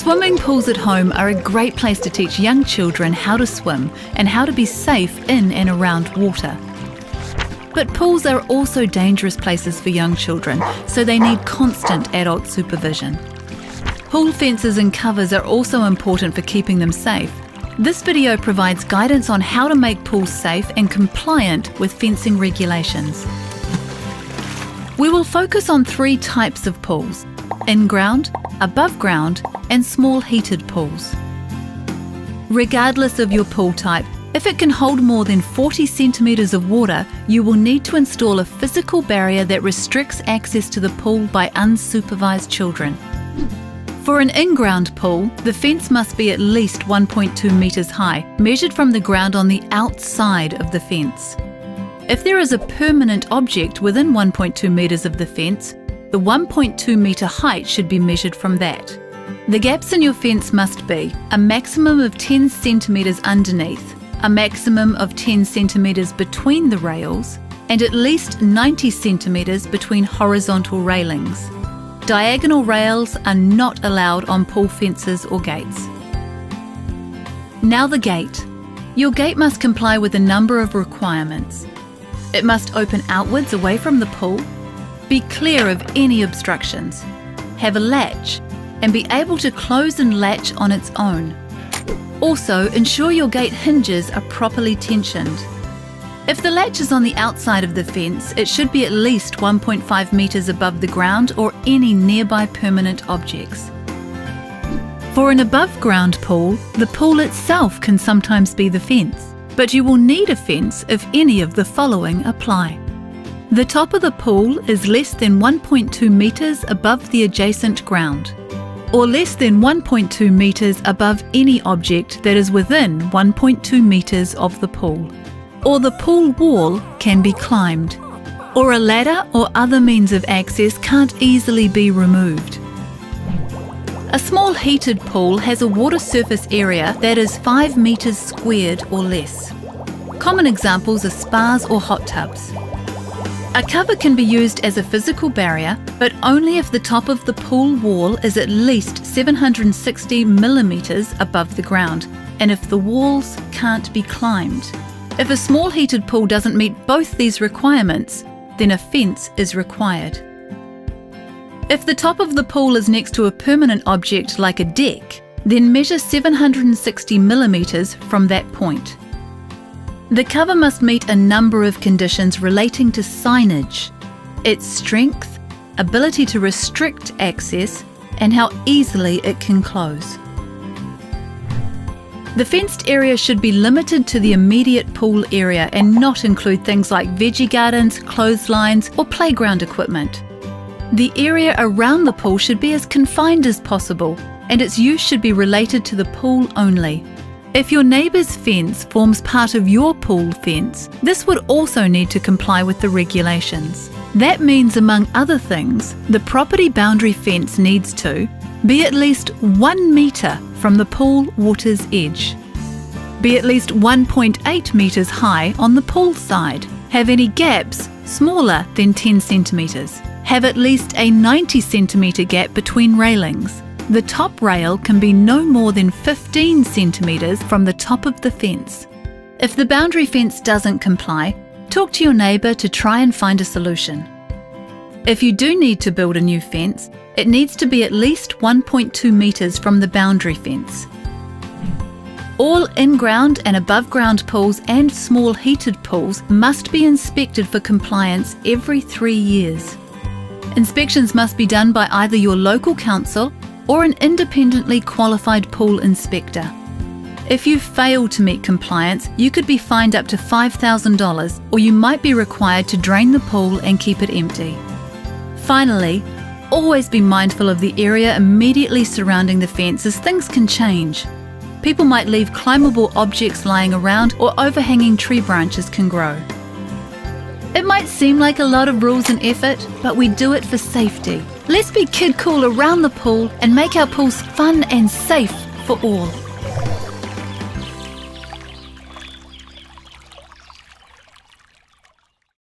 Swimming pools at home are a great place to teach young children how to swim and how to be safe in and around water. But pools are also dangerous places for young children, so they need constant adult supervision. Pool fences and covers are also important for keeping them safe. This video provides guidance on how to make pools safe and compliant with fencing regulations. We will focus on 3 types of pools: in-ground, above ground, and small heated pools. Regardless of your pool type, if it can hold more than 40 centimetres of water, you will need to install a physical barrier that restricts access to the pool by unsupervised children. For an in-ground pool, the fence must be at least 1.2 metres high, measured from the ground on the outside of the fence. If there is a permanent object within 1.2 metres of the fence, the 1.2 metre height should be measured from that. The gaps in your fence must be a maximum of 10 centimetres underneath, a maximum of 10 centimetres between the rails, and at least 90 centimetres between horizontal railings. Diagonal rails are not allowed on pool fences or gates. Now the gate. Your gate must comply with a number of requirements. It must open outwards away from the pool, be clear of any obstructions, have a latch, and be able to close and latch on its own. Also, ensure your gate hinges are properly tensioned. If the latch is on the outside of the fence, it should be at least 1.5 metres above the ground or any nearby permanent objects. For an above-ground pool, the pool itself can sometimes be the fence, but you will need a fence if any of the following apply. The top of the pool is less than 1.2 metres above the adjacent ground, or less than 1.2 metres above any object that is within 1.2 metres of the pool. Or the pool wall can be climbed, or a ladder or other means of access can't easily be removed. A small heated pool has a water surface area that is 5 metres squared or less. Common examples are spas or hot tubs. A cover can be used as a physical barrier, but only if the top of the pool wall is at least 760 millimetres above the ground, and if the walls can't be climbed. If a small heated pool doesn't meet both these requirements, then a fence is required. If the top of the pool is next to a permanent object like a deck, then measure 760 millimetres from that point. The cover must meet a number of conditions relating to signage, its strength, ability to restrict access, and how easily it can close. The fenced area should be limited to the immediate pool area and not include things like veggie gardens, clotheslines, or playground equipment. The area around the pool should be as confined as possible, and its use should be related to the pool only. If your neighbour's fence forms part of your pool fence, this would also need to comply with the regulations. That means, among other things, the property boundary fence needs to be at least 1 metre from the pool water's edge, be at least 1.8 metres high on the pool side, have any gaps smaller than 10 centimetres, have at least a 90 centimetre gap between railings. The top rail can be no more than 15 centimetres from the top of the fence. If the boundary fence doesn't comply, talk to your neighbour to try and find a solution. If you do need to build a new fence, it needs to be at least 1.2 metres from the boundary fence. All in-ground and above-ground pools and small heated pools must be inspected for compliance every 3 years. Inspections must be done by either your local council or an independently qualified pool inspector. If you fail to meet compliance, you could be fined up to $5,000, or you might be required to drain the pool and keep it empty. Finally, always be mindful of the area immediately surrounding the fence, as things can change. People might leave climbable objects lying around, or overhanging tree branches can grow. It might seem like a lot of rules and effort, but we do it for safety. Let's be kid cool around the pool and make our pools fun and safe for all.